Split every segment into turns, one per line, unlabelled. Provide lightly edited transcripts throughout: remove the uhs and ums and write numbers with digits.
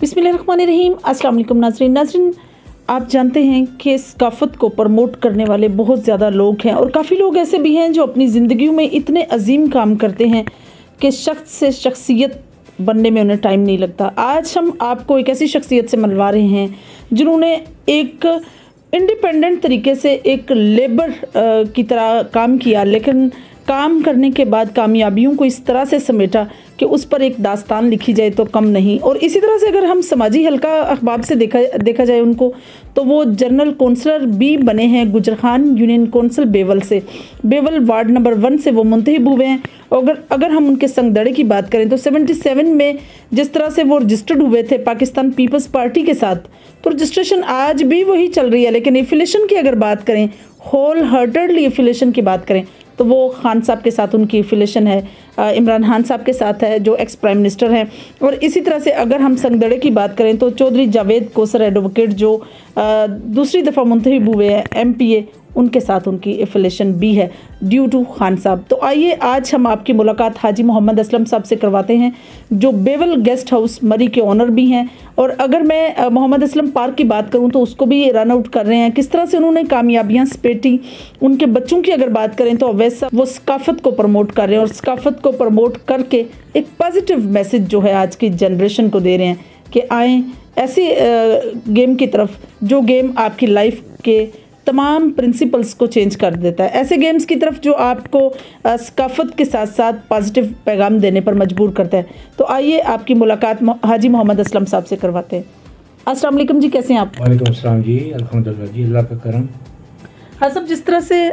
बिस्मिल्लाहिर्रहमानिर्रहीम। अस्सलाम वालेकुम नाज़रीन, आप जानते हैं कि सकाफ़त को प्रमोट करने वाले बहुत ज़्यादा लोग हैं और काफ़ी लोग ऐसे भी हैं जो अपनी ज़िंदगी में इतने अजीम काम करते हैं कि शख्स से शख्सियत बनने में उन्हें टाइम नहीं लगता। आज हम आपको एक ऐसी शख्सियत से मिलवा रहे हैं जिन्होंने एक इंडिपेंडेंट तरीके से एक लेबर की तरह काम किया, लेकिन काम करने के बाद कामयाबियों को इस तरह से समेटा कि उस पर एक दास्तान लिखी जाए तो कम नहीं। और इसी तरह से अगर हम समाजी हल्का अखबार से देखा जाए उनको, तो वो जनरल कौंसलर भी बने हैं गुजरखान यूनियन कौंसिल बेवल से। बेवल वार्ड नंबर 1 से वो मुंतखब हुए हैं। और अगर हम उनके संगदड़े की बात करें तो 77 में जिस तरह से वो रजिस्टर्ड हुए थे पाकिस्तान पीपल्स पार्टी के साथ, तो रजिस्ट्रेशन आज भी वही चल रही है। लेकिन एफिलेशन की अगर बात करें, होल हार्टेडली एफिलेशन की बात करें, तो वो खान साहब के साथ उनकी एफिलेशन है, इमरान खान साहब के साथ है जो एक्स प्राइम मिनिस्टर हैं। और इसी तरह से अगर हम संगदड़े की बात करें तो चौधरी जावेद कोसर एडवोकेट जो दूसरी दफ़ा मुंतखब हुए हैं MPA, उनके साथ उनकी एफिलेशन भी है ड्यू टू खान साहब। तो आइए आज हम आपकी मुलाकात हाजी मोहम्मद असलम साहब से करवाते हैं जो बेवल गेस्ट हाउस मरी के ओनर भी हैं। और अगर मैं मोहम्मद असलम पार्क की बात करूं तो उसको भी रन आउट कर रहे हैं, किस तरह से उन्होंने कामयाबियां सपेटी। उनके बच्चों की अगर बात करें तो वैसा वो सकाफ़त को प्रमोट कर रहे हैं और सकाफ़त को प्रमोट करके एक पॉजिटिव मैसेज जो है आज की जनरेशन को दे रहे हैं कि आएँ ऐसी गेम की तरफ जो गेम आपकी लाइफ के तमाम प्रिंसिपल्स को चेंज कर देता है, ऐसे गेम्स की तरफ जो आपको सकाफ़त के साथ साथ पॉजिटिव पैगाम देने पर मजबूर करता है। तो आइए आपकी मुलाकात हाजी मोहम्मद असलम साहब से करवाते हैं। अस्सलाम वालेकुम जी, कैसे हैं आप?
वालेकुम अस्सलाम जी, अल्हम्दुलिल्लाह जी, अल्लाह का करम।
हाँ साहब, जिस तरह से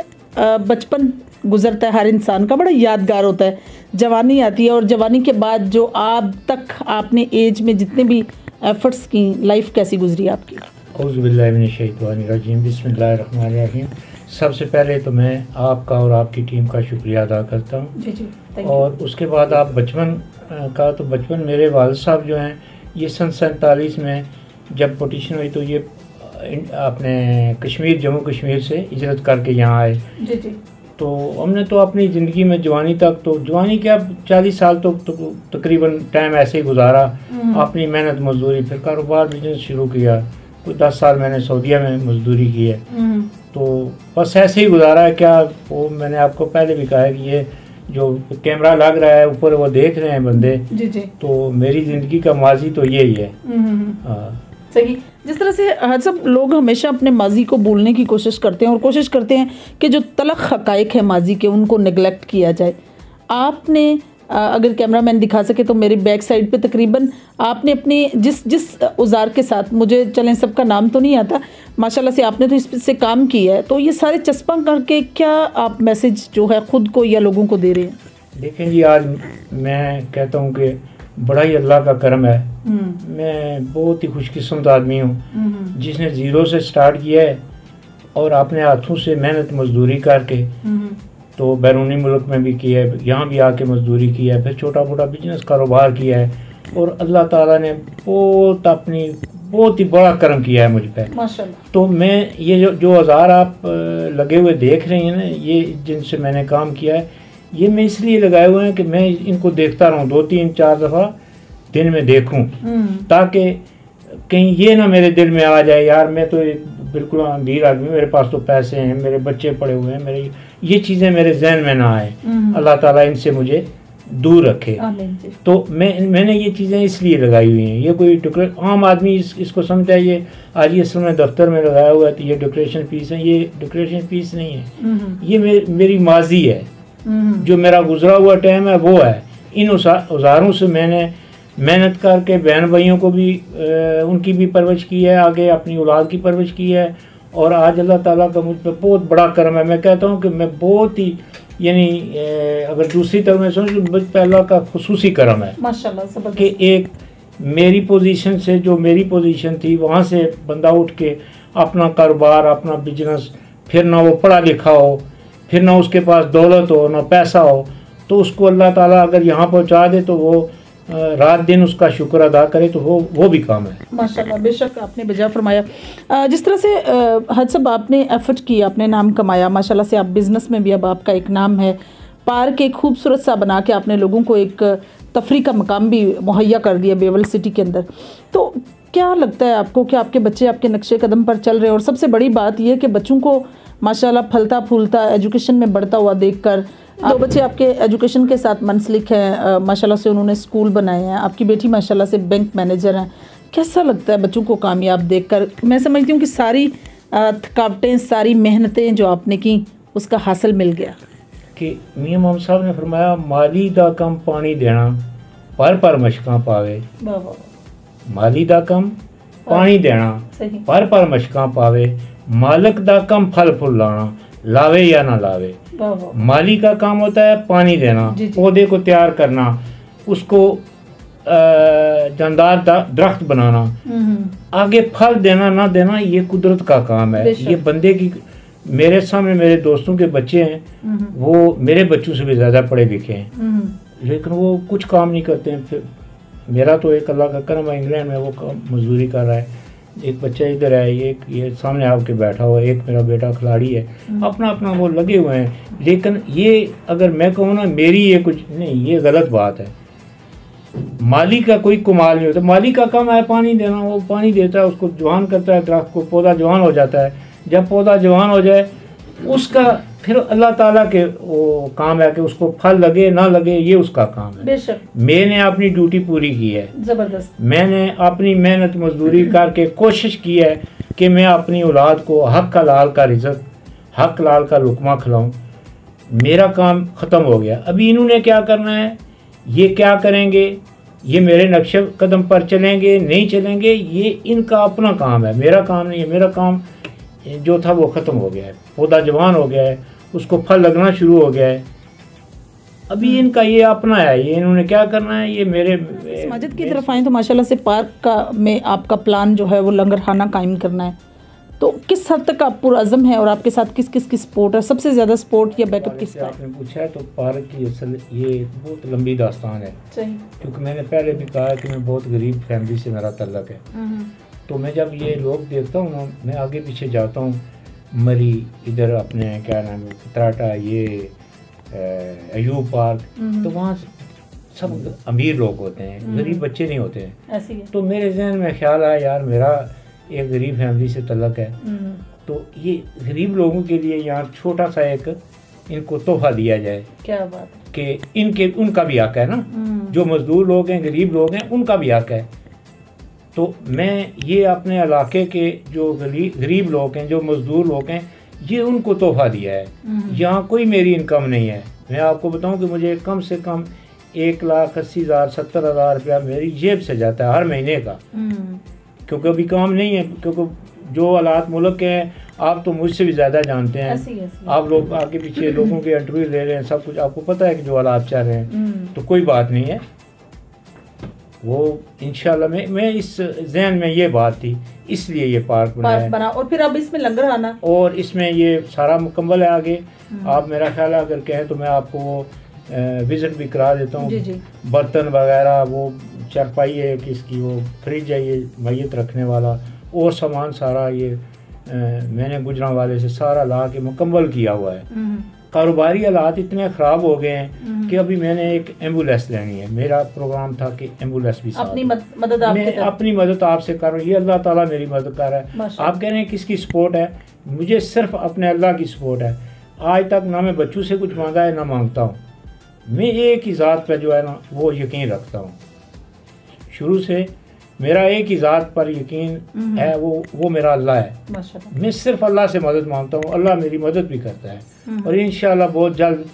बचपन गुजरता है हर इंसान का, बड़ा यादगार होता है, जवानी आती है और जवानी के बाद जो आप तक आपने एज में जितने भी एफर्ट्स की, लाइफ कैसी गुजरी आपकी?
औज़ुबिल्लाहिमिनश्शैतानिर्रजीम, बिस्मिल्लाहिर्रहमानिर्रहीम। सबसे पहले तो मैं आपका और आपकी टीम का शुक्रिया अदा करता हूँ। और उसके बाद आप बचपन का, तो बचपन मेरे वालिद साहब जो हैं ये सन 47 में जब पटिशन हुई तो ये अपने कश्मीर, जम्मू कश्मीर से हिजरत करके यहाँ आए। तो हमने तो अपनी ज़िंदगी में जवानी तक, तो जवानी क्या 40 साल तो तकरीबन टाइम ऐसे ही गुजारा, अपनी मेहनत मजदूरी, फिर कारोबार बिजनेस शुरू किया। कोई 10 साल मैंने सऊदीया में मजदूरी की है। तो बस ऐसे ही गुजारा है। क्या वो मैंने आपको पहले भी कहा है कि ये जो कैमरा लग रहा है ऊपर वो देख रहे हैं बंदे, तो मेरी ज़िंदगी का माजी तो यही है।
सही। जिस तरह से हर सब लोग हमेशा अपने माजी को भूलने की कोशिश करते हैं और कोशिश करते हैं कि जो तलख हक़ाइक़ है माजी के उनको नेगलेक्ट किया जाए। आपने अगर कैमरामैन दिखा सके तो मेरी बैक साइड पे तकरीबन आपने अपनी जिस औजार के साथ, मुझे चलें सबका नाम तो नहीं आता, माशाल्लाह से आपने तो इस से काम किया है, तो ये सारे चस्पा करके क्या आप मैसेज जो है ख़ुद को या लोगों को दे रहे हैं?
देखें जी, आज मैं कहता हूँ कि बड़ा ही अल्लाह का करम है। मैं बहुत ही खुशकिस्मत आदमी हूँ जिसने ज़ीरो से स्टार्ट किया है और अपने हाथों से मेहनत मजदूरी करके, तो बैरूनी मुल्क में भी किया है, यहाँ भी आके मजदूरी किया है, फिर छोटा मोटा बिजनेस कारोबार किया है। और अल्लाह ताला ने बहुत ही बड़ा करम किया है मुझ पर माशाल्लाह। तो मैं ये जो औजार आप लगे हुए देख रहे हैं ना, ये जिनसे मैंने काम किया है, ये मैं इसलिए लगाए हुए हैं कि मैं इनको देखता रहूँ, 2-3-4 दफ़ा दिन में देखूँ, ताकि कहीं ये ना मेरे दिल में आ जाए यार मैं तो बिल्कुल अमीर आदमी, मेरे पास तो पैसे हैं, मेरे बच्चे पड़े हुए हैं, मेरे ये चीज़ें मेरे जहन में ना आए। अल्लाह ताला इनसे मुझे दूर रखे। तो मैंने ये चीज़ें इसलिए लगाई हुई हैं। ये कोई आम आदमी इसको समझता है ये आज ये समय दफ्तर में लगाया हुआ है तो ये डेकोरेशन पीस है। ये डेकोरेशन पीस नहीं है, ये मेरी माजी है, जो मेरा गुजरा हुआ टाइम है वो है। इन औजारों से मैंने मेहनत करके बहन भाइयों को भी उनकी भी परवरिश की है, आगे अपनी औलाद की परवरिश की है। और आज अल्लाह ताला का मुझ पर बहुत बड़ा करम है। मैं कहता हूँ कि मैं बहुत ही, यानी अगर दूसरी तरफ मैं समझूँ, मुझ पर अल्लाह का खुसूसी करम है माशाल्लाह कि एक मेरी पोजीशन से, जो मेरी पोजीशन थी वहाँ से बंदा उठ के अपना कारोबार, अपना बिजनेस, फिर ना वो पढ़ा लिखा हो, फिर ना उसके पास दौलत हो, ना पैसा हो, तो उसको अल्लाह ताला अगर यहाँ पहुँचा दे तो वो रात दिन उसका शुक्र अदा करे, तो वो भी काम है
माशाल्लाह। बेशक आपने बजा फरमाया। जिस तरह से हद सब आपने एफर्ट किया, आपने नाम कमाया माशाल्लाह से, आप बिज़नेस में भी अब आपका एक नाम है। पार्क एक खूबसूरत सा बना के आपने लोगों को एक तफरी का मकाम भी मुहैया कर दिया बेवल सिटी के अंदर। तो क्या लगता है आपको कि आपके बच्चे आपके नक्शे कदम पर चल रहे हैं? और सबसे बड़ी बात यह कि बच्चों को माशाल्लाह फलता फूलता एजुकेशन में बढ़ता हुआ देखकर, दो बच्चे आपके एजुकेशन के साथ मुंसलिक हैं, माशाल्लाह से उन्होंने स्कूल बनाए हैं, आपकी बेटी माशाल्लाह से बैंक मैनेजर हैं, कैसा लगता है बच्चों को कामयाब देखकर? मैं समझती हूँ कि सारी थकावटें, सारी मेहनतें जो आपने की उसका हासिल मिल गया।
कि मियां मोहम्मद साहब ने फरमाया, माली दा कम पानी देना पर मशकां पावे। माली दा कम पानी देना पर मशकां पावे, मालिक दा कम फल फुल लाना लावे या ना लावे। माली का काम होता है पानी देना, पौधे को तैयार करना, उसको जानदार दरख्त बनाना, आगे फल देना ना देना ये कुदरत का काम है। ये बंदे की, मेरे सामने मेरे दोस्तों के बच्चे हैं, वो मेरे बच्चों से भी ज़्यादा पढ़े लिखे हैं, लेकिन वो कुछ काम नहीं करते हैं। फिर मेरा तो एक अल्लाह का करम है, इंग्लैंड में वो मजदूरी कर रहा है, एक बच्चा इधर है, एक ये सामने आके बैठा हुआ है, एक मेरा बेटा खिलाड़ी है, अपना अपना वो लगे हुए हैं। लेकिन ये अगर मैं कहूँ ना मेरी ये कुछ नहीं, ये गलत बात है। माली का कोई कमाल नहीं होता, माली का काम है पानी देना, वो पानी देता है, उसको जवान करता है, दरख्त को, पौधा जवान हो जाता है। जब पौधा जवान हो जाए उसका फिर अल्लाह ताला के वो काम है कि उसको फल लगे ना लगे, ये उसका काम है।
बेशक
मैंने अपनी ड्यूटी पूरी की है,
जबरदस्त।
मैंने अपनी मेहनत मजदूरी करके कोशिश की है कि मैं अपनी औलाद को हक हलाल का रिज़्क, हक हलाल का लुकमा खिलाऊं। मेरा काम ख़त्म हो गया। अभी इन्होंने क्या करना है, ये क्या करेंगे, ये मेरे नक्शे कदम पर चलेंगे नहीं चलेंगे, ये इनका अपना काम है, मेरा काम नहीं है। मेरा काम जो था वो ख़त्म हो गया है, पौधा जवान हो गया है, उसको फल लगना शुरू हो गया है। अभी इनका ये अपना है, ये इन्होंने क्या करना है। ये मेरे
मस्जिद की तरफ आए तो माशाल्लाह से पार्क का में आपका प्लान जो है वो लंगरखाना कायम करना है, तो किस हद तक आप पुरअज़म है और आपके साथ किस किस की सपोर्ट है? सबसे ज़्यादा सपोर्ट या बैकअप किसका?
आपने पूछा है तो पार्क की असल ये बहुत लंबी दास्तान है, क्योंकि मैंने पहले भी कहा कि मैं बहुत गरीब फैमिली से मेरा तल्लक है। तो मैं जब ये लोग देखता हूँ ना, मैं आगे पीछे जाता हूँ, मरी इधर अपने क्या नाम है तराटा, ये अयूब पार्क, तो वहाँ सब अमीर लोग होते हैं, गरीब बच्चे नहीं होते हैं। तो मेरे जहन में ख्याल आया, यार मेरा एक गरीब फैमिली से तल्लक है, तो ये गरीब लोगों के लिए यहाँ छोटा सा एक इनको तोहफा दिया जाए।
क्या बात
कि इनके उनका भी हक है ना, जो मजदूर लोग हैं, गरीब लोग हैं, उनका भी हक है। तो मैं ये अपने इलाके के जो गरीब लोग हैं, जो मजदूर लोग हैं, ये उनको तोहफा दिया है। यहाँ कोई मेरी इनकम नहीं है। मैं आपको बताऊं कि मुझे कम से कम 1,80,000 70,000 रुपया मेरी जेब से जाता है हर महीने का, क्योंकि अभी काम नहीं है, क्योंकि जो हालात मुल्क के हैं आप तो मुझसे भी ज़्यादा जानते हैं। आप लोग आगे पीछे लोगों के इंटरव्यू ले रहे हैं, सब कुछ आपको पता है कि जो हालात चल रहे हैं। तो कोई बात नहीं है, वो इंशाल्लाह मैं इस जहन में ये बात थी, इसलिए ये पार्क बना।
और फिर अब इसमें लंगर आना, और
इसमें ये सारा मुकम्मल है। आगे आप मेरा ख्याल अगर कहें तो मैं आपको विज़िट भी करा देता हूँ। बर्तन वगैरह, वो चारपाई है किसकी, वो फ्रिज है ये मैयत रखने वाला, और सामान सारा ये मैंने गुजरांवाले से सारा ला के मुकम्मल किया हुआ है। कारोबारी हालात इतने ख़राब हो गए हैं कि अभी मैंने एक एम्बुलेंस लेनी है। मेरा प्रोग्राम था कि एम्बुलेंस भी
अपनी मदद
मैं अपनी मदद आपसे कर रहा हूँ, ये अल्लाह ताला मेरी मदद कर रहा है। आप कह रहे हैं किसकी सपोर्ट है, मुझे सिर्फ अपने अल्लाह की सपोर्ट है। आज तक ना मैं बच्चों से कुछ मांगा है ना मांगता हूँ। मैं एक ही ज़ात पर जो है ना वो यकीन रखता हूँ, शुरू से मेरा एक ही ज़ात पर यकीन है, वो मेरा अल्लाह है। मैं सिर्फ अल्लाह से मदद मांगता हूँ, अल्लाह मेरी मदद भी करता है। और इंशाल्लाह बहुत जल्द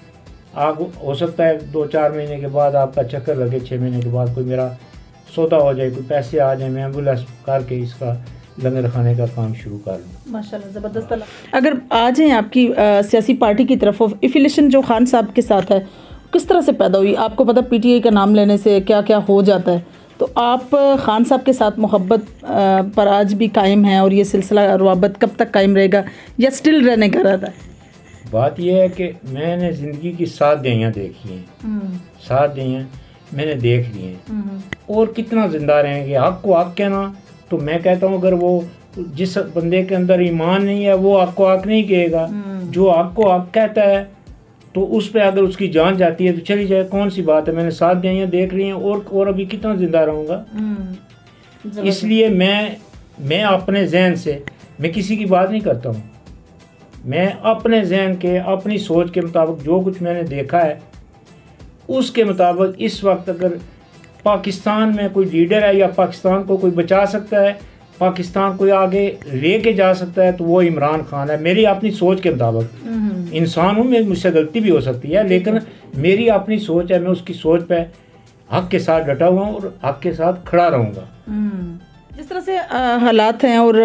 आप हो सकता है 2-4 महीने के बाद आपका चक्कर लगे, 6 महीने के बाद कोई मेरा सौदा हो जाए, कोई पैसे आ जाए, मैं एम्बुलेंस करके इसका लंगर खाने का काम शुरू कर लूँ।
माशाल्लाह ज़बरदस्त। अगर आ जाएँ आपकी सियासी पार्टी की तरफ, एफिलिएशन जो खान साहब के साथ है किस तरह से पैदा हुई? आपको पता पीटीआई का नाम लेने से क्या क्या हो जाता है, तो आप खान साहब के साथ मोहब्बत पर आज भी कायम है, और ये सिलसिला रवाबत कब तक कायम रहेगा या स्टिल रहने का इरादा है?
बात यह है कि मैंने ज़िंदगी की 7 दहाइयाँ देखी हैं, 7 दहाइयाँ मैंने देख ली हैं, और कितना ज़िंदा रहेंगे। हक को हक कहना, तो मैं कहता हूँ अगर वो जिस बंदे के अंदर ईमान नहीं है वो हक को हक नहीं कहेगा। जो हक को हक कहता है तो उस पर अगर उसकी जान जाती है तो चली जाए, कौन सी बात है। मैंने 7 दिहाइयाँ देख रही हैं और अभी कितना ज़िंदा रहूँगा। इसलिए मैं अपने जहन से मैं किसी की बात नहीं करता हूँ। मैं अपने जहन के, अपनी सोच के मुताबिक जो कुछ मैंने देखा है उसके मुताबिक इस वक्त अगर पाकिस्तान में कोई लीडर है या पाकिस्तान को कोई बचा सकता है, पाकिस्तान को आगे लेके जा सकता है, तो वो इमरान खान है। मेरी अपनी सोच के मुताबिक, इंसान हूँ मैं, मुझसे गलती भी हो सकती है, लेकिन मेरी अपनी सोच है, मैं उसकी सोच पे हक के साथ डटा हुआ हूँ और हक के साथ खड़ा रहूँगा।
जिस तरह से हालात हैं और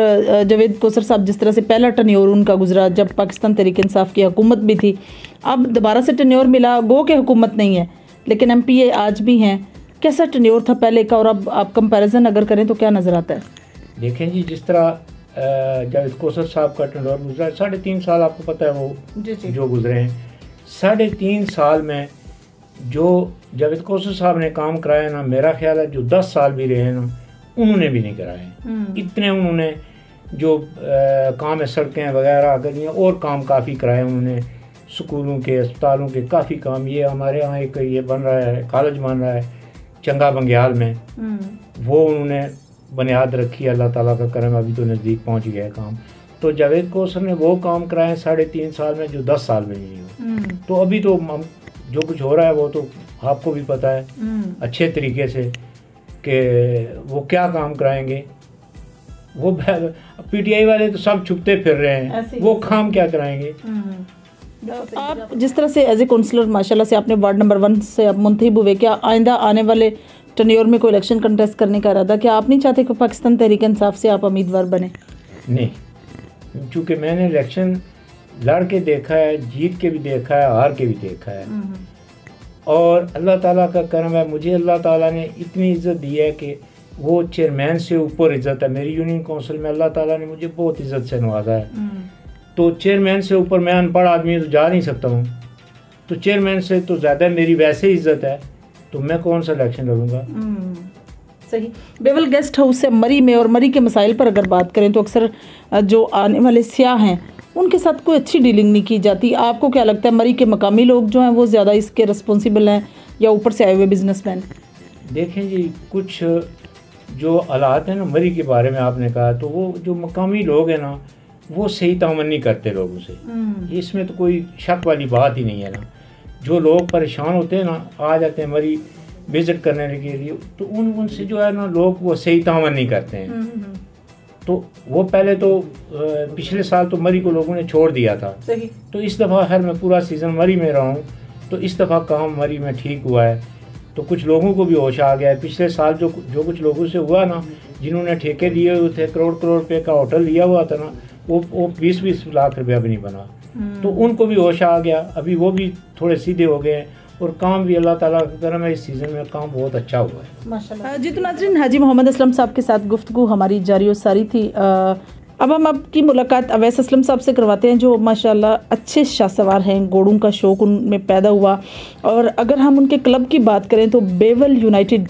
जावेद कौसर साहब जिस तरह से पहला टर्न्योर उनका गुजरा जब पाकिस्तान तहरीक इंसाफ की हुकूमत भी थी, अब दोबारा से टर्न्योर मिला, गो के हुकूमत नहीं है लेकिन MPA आज भी हैं। कैसा टर्न्योर था पहले का और अब आप कंपैरिजन अगर करें तो क्या नज़र आता है?
देखें जी, जिस तरह जावेद कौसर साहब का टर्न्योर गुजरा 3.5 साल, आपको पता है वो जो गुजरे हैं। 3.5 साल में जो जावेद कौसर साहब ने काम कराया ना, मेरा ख्याल है जो 10 साल भी रहे ना उन्होंने भी नहीं कराए। इतने उन्होंने जो काम है, सड़कें वगैरह करी और काम काफ़ी कराए उन्होंने, स्कूलों के, अस्पतालों के काफ़ी काम। ये हमारे यहाँ एक ये बन रहा है, कॉलेज बन रहा है चंगा बंग्याल में, वो उन्होंने बुनियाद रखी। अल्लाह ताला का करम, अभी तो नज़दीक पहुँच गया है काम। तो जावेद कौसर ने वो काम कराए 3.5 साल में जो 10 साल में नहीं हुआ। तो अभी तो जो कुछ हो रहा है वो तो आपको भी पता है अच्छे तरीके से कि वो क्या काम कराएंगे। वो PTI वाले तो सब छुपते फिर रहे हैं, वो काम क्या कराएंगे।
आप जिस तरह से एज ए काउंसलर माशाल्लाह से आपने वार्ड नंबर 1 से अब मुंतखब हुए, क्या आइंदा आने वाले टर्न्योर में कोई इलेक्शन कंटेस्ट करने का इरादा, क्या आप नहीं चाहते कि पाकिस्तान तहरीक इंसाफ से आप उम्मीदवार बने?
नहीं, क्योंकि मैंने इलेक्शन लड़ के देखा है, जीत के भी देखा है, हार के भी देखा है, और अल्लाह ताला का करम है, मुझे अल्लाह ताला ने इतनी इज़्ज़त दी है कि वो चेयरमैन से ऊपर इज़्ज़त है। मेरी यूनियन काउंसिल में अल्लाह ताला ने मुझे बहुत इज़्ज़त से नवाजा है। तो चेयरमैन से ऊपर, मैं अनपढ़ आदमी तो जा नहीं सकता हूँ, तो चेयरमैन से तो ज़्यादा मेरी वैसे ही इज़्ज़त है, तो मैं कौन सा इलेक्शन लड़ूंगा।
सही। बेवल गेस्ट हाउस से मरी में और मरी के मसाइल पर अगर बात करें तो अक्सर जो आने वाले सियाह हैं उनके साथ कोई अच्छी डीलिंग नहीं की जाती। आपको क्या लगता है, मरी के मकामी लोग जो हैं वो ज़्यादा इसके रिस्पॉन्सिबल हैं या ऊपर से आए हुए बिजनेसमैन? देखें
जी, कुछ जो हालात हैं ना मरी के बारे में आपने कहा, तो वो जो मकामी लोग हैं ना वो सही तामन नहीं करते लोगों से, इसमें तो कोई शक वाली बात ही नहीं है ना। जो लोग परेशान होते हैं ना, आ जाते हैं मरी विज़िट करने के लिए, तो उनसे जो है ना लोग वो सही तामन नहीं करते हैं। तो वो पहले तो पिछले साल तो मरी को लोगों ने छोड़ दिया था,
सही।
तो इस दफ़ा खैर मैं पूरा सीज़न मरी में रहा हूँ, तो इस दफ़ा काम मरी में ठीक हुआ है, तो कुछ लोगों को भी होश आ गया है। पिछले साल जो कुछ लोगों से हुआ ना, जिन्होंने ठेके लिए हुए थे, करोड़ रुपए का होटल लिया हुआ था ना, वो 20-20 लाख रुपया भी नहीं बना, तो उनको भी होश आ गया। अभी वो भी थोड़े सीधे हो गए और काम भी अल्लाह ताला का करम है, इस सीज़न में काम बहुत अच्छा हुआ है
माशाल्लाह। जी तो नाज़रीन, हाजी मोहम्मद असलम साहब के साथ गुफ्तगू हमारी जारी और सारी थी। अब हम आपकी मुलाकात अवैस असलम साहब से करवाते हैं, जो माशाल्लाह अच्छे शाहसवार हैं, घोड़ों का शौक़ उनमें पैदा हुआ। और अगर हम उनके क्लब की बात करें तो bevel United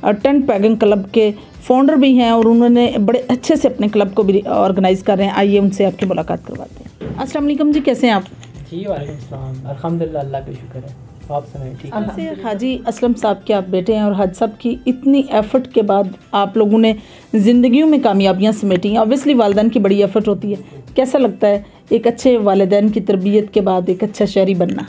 tent paging club के फाउंडर भी हैं और उन्होंने बड़े अच्छे से अपने क्लब को भी ऑर्गेनाइज़ कर रहे हैं। आइए उनसे आपकी मुलाकात करवाते हैं। अस्सलाम वालेकुम जी, कैसे हैं आप?
जी वालेकुम सलाम, अल्हम्दुलिल्लाह, अल्लाह का शुक्र है। आप सुनाइए, ठीक है?
से हाजी असलम साहब के आप बेटे हैं और हाजी साहब की इतनी एफ़र्ट के बाद आप लोगों ने ज़िंदगियों में कामयाबियाँ समेटी हैं। ऑब्वियसली वालिदैन की बड़ी एफ़र्ट होती है, कैसा लगता है एक अच्छे वालिदैन की तरबियत के बाद एक अच्छा शहरी बनना?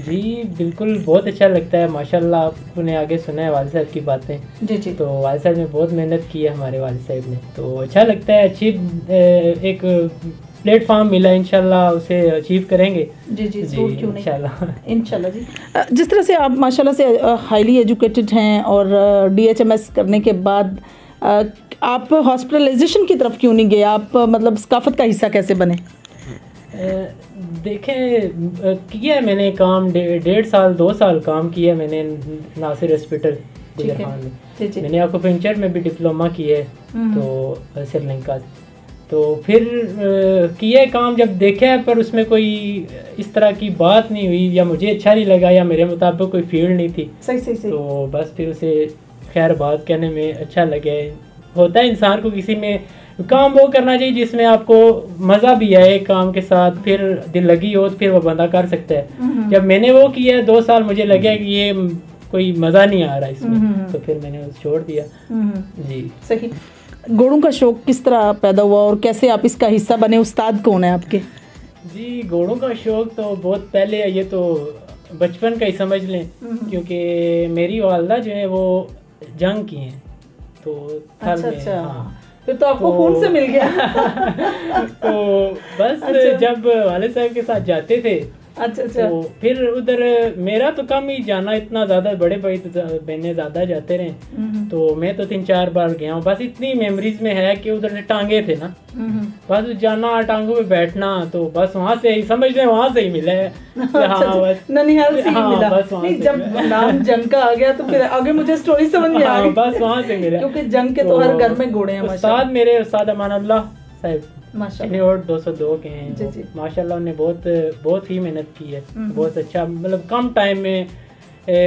जी बिल्कुल, बहुत अच्छा लगता है माशाल्लाह। आपने आगे सुना है वालिद साहब की बातें।
जी।
तो वालिद साहब ने बहुत मेहनत की है, हमारे वालिद साहब ने, तो अच्छा लगता है। अच्छी एक प्लेटफॉर्म मिला, इंशाल्लाह उसे अचीव करेंगे। जी
क्यों नहीं, इंशाल्लाह जी। जिस तरह से आप माशाल्लाह से हाईली एजुकेटेड हैं और DHMS करने के बाद आप हॉस्पिटलाइजेशन की तरफ क्यों नहीं गए? आप मतलब सकाफत का हिस्सा कैसे बने?
देखें, किया है मैंने काम 1.5 साल 2 साल काम किया मैंने नासिर हॉस्पिटल गुजरखान में। मैंने एक्यूपंक्चर में भी डिप्लोमा किया है, तो श्रीलंका। तो फिर किया काम जब देखा है, पर उसमें कोई इस तरह की बात नहीं हुई, या मुझे अच्छा नहीं लगा, या मेरे मुताबिक कोई फील्ड नहीं थी।
सही।
तो बस फिर उसे खैर बात कहने में अच्छा लगे। होता है इंसान को किसी में काम वो करना चाहिए जिसमें आपको मज़ा भी आए काम के साथ, फिर दिल लगी हो तो फिर वो बंदा कर सकता है। जब मैंने वो किया 2 साल, मुझे लगा कि ये कोई मज़ा नहीं आ रहा इसमें, तो फिर मैंने छोड़ दिया। जी
सही। घोड़ों का शौक किस तरह पैदा हुआ और कैसे आप इसका हिस्सा बने? उस्ताद कौन है आपके?
जी घोड़ों का शौक तो बहुत पहले है, ये तो बचपन का ही समझ लें, क्योंकि मेरी वालदा जो है वो जंग की हैं, तो थल में।
अच्छा।
हाँ,
फिर तो आपको खून से मिल गया।
तो बस
अच्छा।
जब वालिद साहब के साथ जाते थे,
अच्छा।
तो फिर उधर मेरा तो कम ही जाना, इतना ज़्यादा बड़े भाई तो बहने ज़्यादा जाते रहे, तो मैं तो 3-4 बार गया हूँ। बस इतनी मेमोरीज में है कि उधर से टांगे थे ना, बस जाना टांगों पे बैठना, तो बस वहाँ से ही समझ लें, वहाँ से ही मिला है। हाँ बस
ननिहाल से ही मिला।
बस वहाँ
नहीं, जब नाम जंग का आ गया तो फिर आगे मुझे स्टोरी समझ में आ गई।
बस वहाँ से मिला,
क्योंकि जंग के तो हर घर में घोड़े हैं।
उस्ताद मेरे उस्ताद अमान अल्लाह साहब
माशाल्लाह
और 202 के हैं।
जी।
माशाल्लाह उन्हें बहुत ही मेहनत की है, बहुत अच्छा, मतलब कम टाइम में,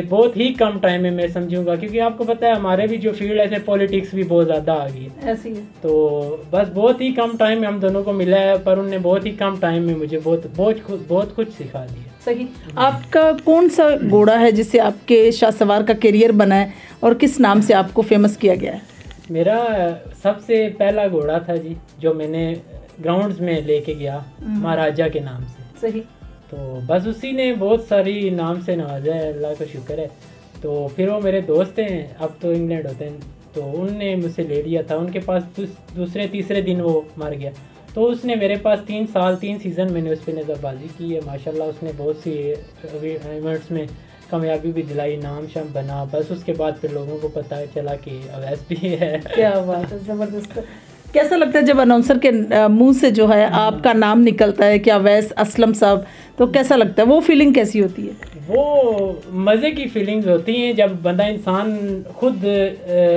बहुत ही कम टाइम में मैं समझूंगा, क्योंकि आपको पता है हमारे भी जो फील्ड है, पॉलिटिक्स भी बहुत ज़्यादा आ गई है,
ऐसी है।
तो बस बहुत ही कम टाइम में हम दोनों को मिला है, पर उनने बहुत ही कम टाइम में मुझे बहुत कुछ सिखा दिया।
सही। आपका कौन सा घोड़ा है जिससे आपके शाह सवार का करियर बना है और किस नाम से आपको फेमस किया गया है?
मेरा सबसे पहला घोड़ा था जी, जो मैंने ग्राउंड्स में लेके गया महाराजा के नाम से।
सही।
तो बस उसी ने बहुत सारी नाम से नवाजा है, अल्लाह का शुक्र है। तो फिर वो मेरे दोस्त हैं, अब तो इंग्लैंड होते हैं, तो उनने मुझसे ले लिया था। उनके पास दूसरे तीसरे दिन वो मर गया, तो उसने मेरे पास 3 सीज़न मैंने उस पर नज़रबाजी की है। माशाल्लाह उसने बहुत सी इवेंट्स में कामयाबी भी दिलाई, नाम शाम बना। बस उसके बाद फिर लोगों को पता चला कि अवैस भी है।
क्या बात है, ज़बरदस्त। कैसा लगता है जब अनाउंसर के मुंह से जो है आपका नाम निकलता है कि अवैस असलम साहब, तो कैसा लगता है? वो फीलिंग कैसी होती है?
वो मज़े की फीलिंग्स होती हैं जब बंदा इंसान खुद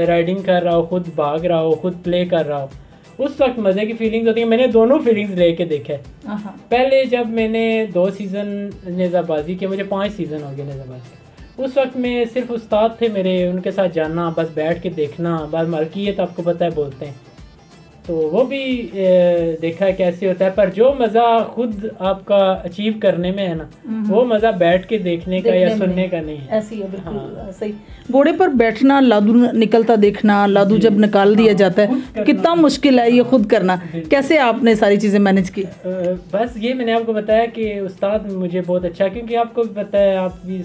राइडिंग कर रहा हो, खुद भाग रहा हो, खुद प्ले कर रहा हो, उस वक्त मज़े की फीलिंग्स होती हैं। मैंने दोनों फीलिंग्स लेके देखा है। पहले जब मैंने 2 सीज़न नेज़ाबाजी किया, मुझे 5 सीज़न हो गए नेज़ाबाजी। उस वक्त में सिर्फ उस्ताद थे मेरे, उनके साथ जाना, बस बैठ के देखना, बस मलकियत आपको पता है बोलते हैं, तो वो भी देखा है कैसे होता है। पर जो मज़ा खुद आपका अचीव करने में है ना, वो मज़ा बैठ के देखने का या सुनने का नहीं है।
ऐसी है, बिल्कुल। हाँ। सही। घोड़े पर बैठना, लादू निकलता देखना, लादू जब निकाल दिया जाता है, कितना मुश्किल है ये खुद करना, कैसे आपने सारी चीज़ें मैनेज की?
बस ये मैंने आपको बताया कि उस्ताद मुझे बहुत अच्छा, क्योंकि आपको भी पता है, आप भी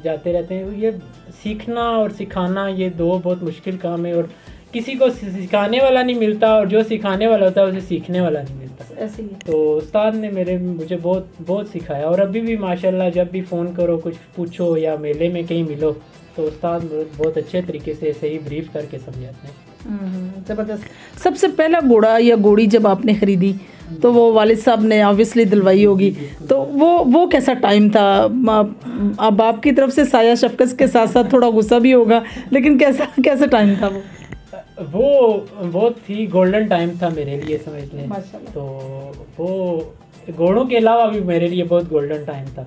जाते रहते हैं, ये सीखना और सिखाना ये 2 बहुत मुश्किल काम है, और किसी को सिखाने वाला नहीं मिलता, और जो सिखाने वाला होता है उसे सीखने वाला नहीं मिलता।
ऐसे ही।
तो उस्ताद ने मुझे बहुत सिखाया, और अभी भी माशाल्लाह जब भी फ़ोन करो, कुछ पूछो या मेले में कहीं मिलो, तो उस्ताद बहुत अच्छे तरीके से सही ब्रीफ करके समझाते हैं।
ज़बरदस्त। सबसे पहला घोड़ा या घोड़ी जब आपने ख़रीदी तो वो वालिद साहब ने ऑब्वियसली दिलवाई होगी, तो वो कैसा टाइम था? अब आपकी तरफ से साया शफ़क़त के साथ साथ थोड़ा गुस्सा भी होगा, लेकिन कैसा टाइम था
वो बहुत ही गोल्डन टाइम था मेरे लिए, समझ लें। तो वो घोड़ों के अलावा भी मेरे लिए बहुत गोल्डन टाइम था,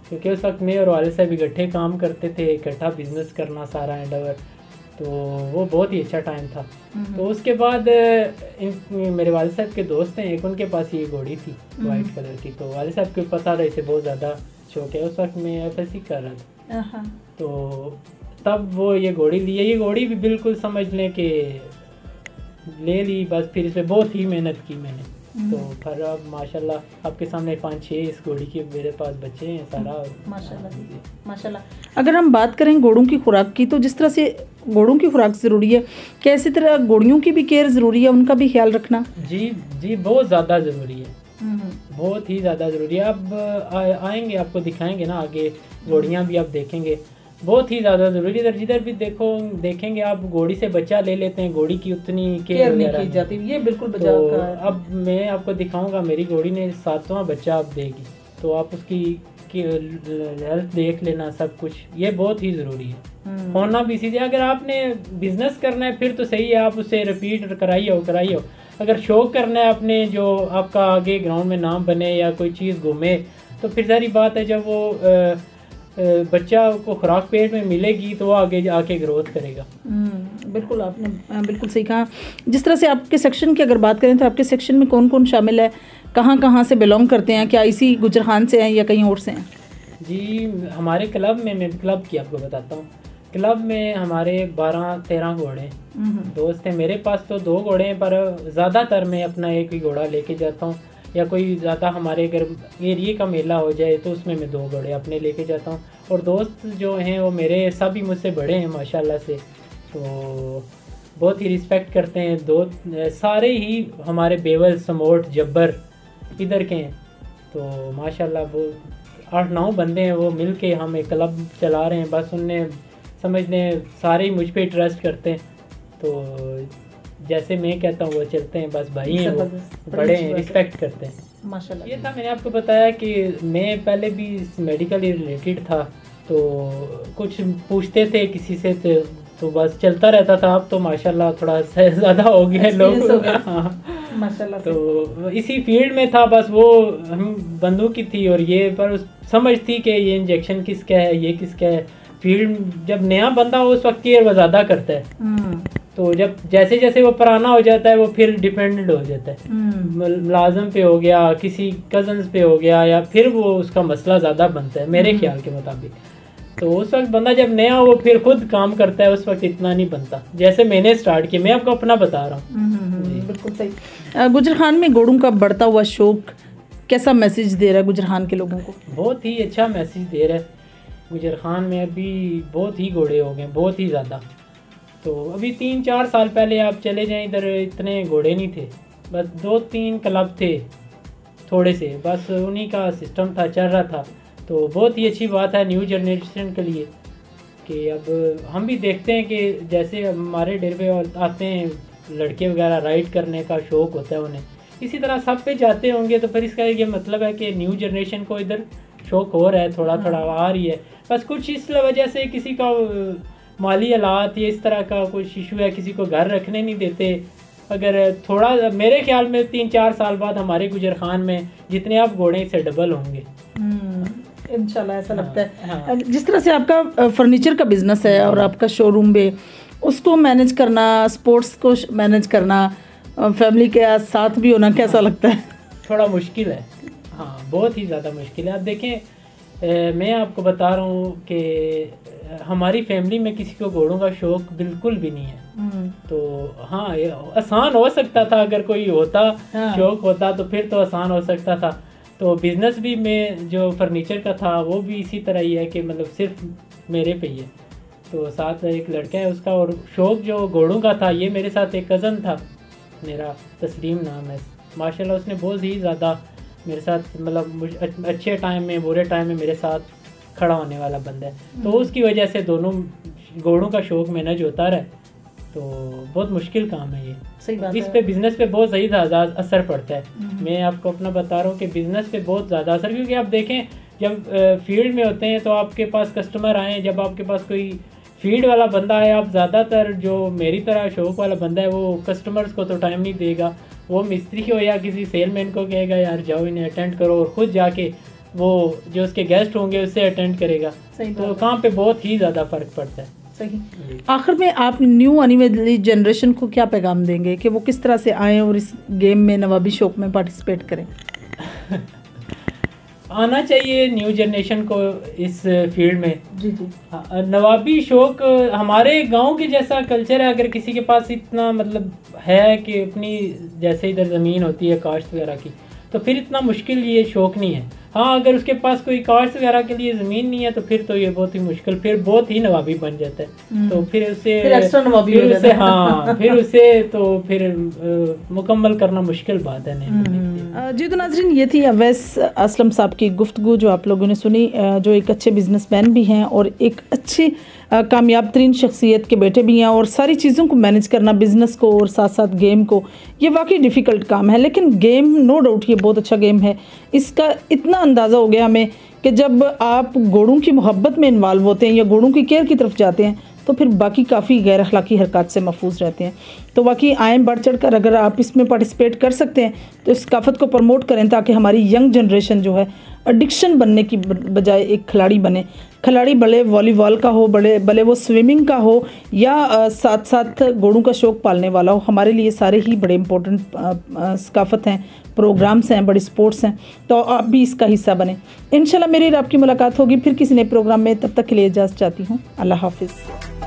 क्योंकि उस वक्त मैं और वालिद साहब इकट्ठे काम करते थे, इकट्ठा बिजनेस करना सारा एंडवर, तो वो बहुत ही अच्छा टाइम था। तो उसके बाद मेरे वालिद साहब के दोस्त हैं एक, उनके पास ये घोड़ी थी वाइट कलर की, तो वालिद साहब को पता था इसे बहुत ज़्यादा शौक है। उस वक्त मैं FSC कर रहा था, तो तब वो ये घोड़ी ली है। ये घोड़ी भी बिल्कुल समझ लें कि ले ली, बस फिर इस पर बहुत ही मेहनत की मैंने। तो फिर अब माशाल्लाह आपके सामने 5-6 इस घोड़ी के मेरे पास बच्चे हैं सारा।
माशाल्लाह। अगर हम बात करें घोड़ों की खुराक की, तो जिस तरह से घोड़ों की खुराक ज़रूरी है, क्या इसी तरह घोड़ियों की भी केयर ज़रूरी है, उनका भी ख्याल रखना?
जी बहुत ज़्यादा ज़रूरी है, बहुत ही ज़्यादा ज़रूरी है। अब आएंगे आपको दिखाएंगे ना आगे, घोड़ियाँ भी आप देखेंगे, बहुत ही ज़्यादा ज़रूरी है। जिधर भी देखेंगे आप, घोड़ी से बच्चा ले लेते हैं, घोड़ी की उतनी केयर नहीं की जाती, ये बिल्कुल बचा का है। अब मैं आपको दिखाऊंगा, मेरी घोड़ी ने 7वां बच्चा आप देगी, तो आप उसकी हेल्थ देख लेना, सब कुछ ये बहुत ही ज़रूरी है होना भी सीधे। अगर आपने बिजनेस करना है फिर तो सही है, आप उससे रिपीट कराइए हो। अगर शौक करना है अपने, जो आपका आगे ग्राउंड में नाम बने या कोई चीज़ घूमे, तो फिर सारी बात है जब वो बच्चा को खुराक पेट में मिलेगी तो वो आगे आके ग्रोथ करेगा।
बिल्कुल, आपने बिल्कुल सही कहा। जिस तरह से आपके सेक्शन की अगर बात करें तो आपके सेक्शन में कौन कौन शामिल है, कहाँ से बिलोंग करते हैं, क्या इसी गुजरखान से हैं या कहीं और से हैं?
जी, हमारे क्लब में, मैं क्लब की आपको बताता हूँ। क्लब में हमारे 12-13 घोड़े दोस्त हैं। मेरे पास तो 2 घोड़े हैं, पर ज़्यादातर मैं अपना एक ही घोड़ा लेके जाता हूँ, या कोई ज़्यादा हमारे अगर एरिए का मेला हो जाए तो उसमें मैं 2 घोड़े अपने लेके जाता हूँ। और दोस्त जो हैं वो मेरे सभी मुझसे बड़े हैं माशाल्लाह से, तो बहुत ही रिस्पेक्ट करते हैं। सारे ही हमारे बेवल, समोट, जब्बर इधर के हैं, तो माशाल्लाह वो 8-9 बंदे हैं, वो मिल के हम एक क्लब चला रहे हैं। बस उनने समझने सारे ही मुझ पे ट्रस्ट करते हैं, तो जैसे मैं कहता हूँ वो चलते हैं। बस भाई हैं, वो बड़े हैं, रिस्पेक्ट करते हैं माशाल्लाह। ये था, मैंने आपको बताया कि मैं पहले भी मेडिकल रिलेटेड था, तो कुछ पूछते थे किसी से तो बस चलता रहता था। अब तो माशाल्लाह थोड़ा ज़्यादा हो गया लोग, हाँ
माशाल्लाह।
तो इसी फील्ड में था, बस वो हम बंदूक की थी और ये पर समझ थी कि ये इंजेक्शन किसका है, ये किसका है। फील्ड जब नया बंदा हो उस वक्त केयर वो ज़्यादा करता है, तो जब जैसे जैसे वो पुराना हो जाता है वो फिर डिपेंडेंट हो जाता है, मुलाजम पे हो गया, किसी कजन्स पे हो गया, या फिर वो उसका मसला ज़्यादा बनता है मेरे ख्याल के मुताबिक। तो उस वक्त बंदा जब नया हो वो फिर खुद काम करता है, उस वक्त इतना नहीं बनता जैसे मैंने स्टार्ट किया। मैं आपको अपना बता रहा हूँ।
बिल्कुल सही। गुजरखान में घोड़ों का बढ़ता हुआ शौक कैसा मैसेज दे रहा है गुजरखान के लोगों को?
बहुत ही अच्छा मैसेज दे रहा है। गुजरखान में अभी बहुत ही घोड़े हो गए, बहुत ही ज़्यादा। तो अभी 3-4 साल पहले आप चले जाएं, इधर इतने घोड़े नहीं थे, बस 2-3 क्लब थे थोड़े से, बस उन्हीं का सिस्टम था, चल रहा था। तो बहुत ही अच्छी बात है न्यू जनरेशन के लिए कि अब हम भी देखते हैं कि जैसे हमारे डेरे पे आते हैं लड़के वगैरह, राइड करने का शौक़ होता है उन्हें, इसी तरह सब पे जाते होंगे। तो फिर इसका ये मतलब है कि न्यू जनरेशन को इधर शौक़ हो रहा है, थोड़ा थोड़ा आ रही है। बस कुछ इस वजह से किसी का माली हालात या इस तरह का कुछ इशू है, किसी को घर रखने नहीं देते। अगर थोड़ा मेरे ख्याल में 3-4 साल बाद हमारे गुजरखान में जितने आप घोड़े से डबल होंगे
इंशाल्लाह, ऐसा लगता है। हाँ। जिस तरह से आपका फर्नीचर का बिजनेस है और आपका शोरूम भी, उसको मैनेज करना, स्पोर्ट्स को मैनेज करना, फैमिली के साथ भी होना, कैसा लगता है?
थोड़ा मुश्किल है, हाँ बहुत ही ज़्यादा मुश्किल है। आप देखें, मैं आपको बता रहा हूँ कि हमारी फैमिली में किसी को घोड़ों का शौक़ बिल्कुल भी नहीं है। तो हाँ, आसान हो सकता था अगर कोई होता, हाँ। शौक़ होता तो फिर तो आसान हो सकता था। तो बिज़नेस भी मैं जो फर्नीचर का था वो भी इसी तरह ही है कि मतलब सिर्फ मेरे पे ही है। तो साथ एक लड़का है उसका, और शौक़ जो घोड़ों का था ये मेरे साथ एक कज़न था मेरा, तस्लीम नाम है, माशाल्लाह उसने बहुत ही ज़्यादा मेरे साथ, मतलब अच्छे टाइम में बुरे टाइम में मेरे साथ खड़ा होने वाला बंदा है। तो उसकी वजह से दोनों घोड़ों का शौक़ मैनेज होता रहा। तो बहुत मुश्किल काम है ये, सही बात है। इस पे बिज़नेस पे बहुत सही ज़्यादा असर पड़ता है। मैं आपको अपना बता रहा हूँ कि बिज़नेस पे बहुत ज़्यादा असर, क्योंकि आप देखें जब फील्ड में होते हैं तो आपके पास कस्टमर आए, जब आपके पास कोई फील्ड वाला बंदा है, आप ज़्यादातर जो मेरी तरह शौक़ वाला बंदा है वो कस्टमर्स को तो टाइम नहीं देगा, वो मिस्त्री हो या किसी सेलमैन को कहेगा यार जाओ इन्हें अटेंड करो, और ख़ुद जाके वो जो उसके गेस्ट होंगे उससे अटेंड करेगा। तो काम पे बहुत ही ज़्यादा फ़र्क पड़ता है।
सही। आखिर में आप न्यू आने वाली जनरेशन को क्या पैगाम देंगे कि वो किस तरह से आएँ और इस गेम में, नवाबी शौक़ में पार्टिसिपेट करें?
आना चाहिए न्यू जनरेशन को इस फील्ड में।
जी जी।
हाँ, नवाबी शौक़ हमारे गांव के जैसा कल्चर है। अगर किसी के पास इतना मतलब है कि अपनी जैसे इधर ज़मीन होती है काश्त वगैरह की, तो फिर इतना मुश्किल ये शौक़ नहीं है। हाँ, अगर उसके पास कोई काश्त वगैरह के लिए ज़मीन नहीं है तो फिर तो ये बहुत ही मुश्किल, फिर बहुत ही नवाबी बन जाता है। तो फिर उसे
एक्स्ट्रा नवाबी हो जाता है।
हाँ, फिर उसे तो फिर मुकम्मल करना मुश्किल बात है। नहीं
जी, तो नाज़रीन ये थी अवैस असलम साहब की गुफ्तगू जो आप लोगों ने सुनी, जो एक अच्छे बिजनेसमैन भी हैं और एक अच्छी कामयाब तरीन शख्सियत के बेटे भी हैं, और सारी चीज़ों को मैनेज करना, बिज़नेस को और साथ साथ गेम को, ये वाकई डिफ़िकल्ट काम है। लेकिन गेम नो डाउट ये बहुत अच्छा गेम है। इसका इतना अंदाज़ा हो गया हमें कि जब आप घोड़ों की मोहब्बत में इन्वॉल्व होते हैं या घोड़ों की केयर की तरफ जाते हैं तो फिर बाकी काफ़ी गैर अखलाकी हरकत से महफूज रहते हैं। तो वाकई आएँ बढ़ चढ़ कर, अगर आप इसमें पार्टिसिपेट कर सकते हैं तो इस सकाफ़त को प्रमोट करें ताकि हमारी यंग जनरेशन जो है एडिक्शन बनने की बजाय एक खिलाड़ी बने। खिलाड़ी भले वॉलीबॉल का हो, भले वो स्विमिंग का हो, या साथ साथ घोड़ों का शौक़ पालने वाला हो, हमारे लिए सारे ही बड़े इम्पोर्टेंट सकाफ़त हैं, प्रोग्राम्स हैं, बड़े स्पोर्ट्स हैं। तो आप भी इसका हिस्सा बने। इंशाल्लाह मेरी और आपकी मुलाकात होगी फिर किसी नए प्रोग्राम में। तब तक के लिए इजाज़त चाहती हूँ। अल्लाह हाफिज़।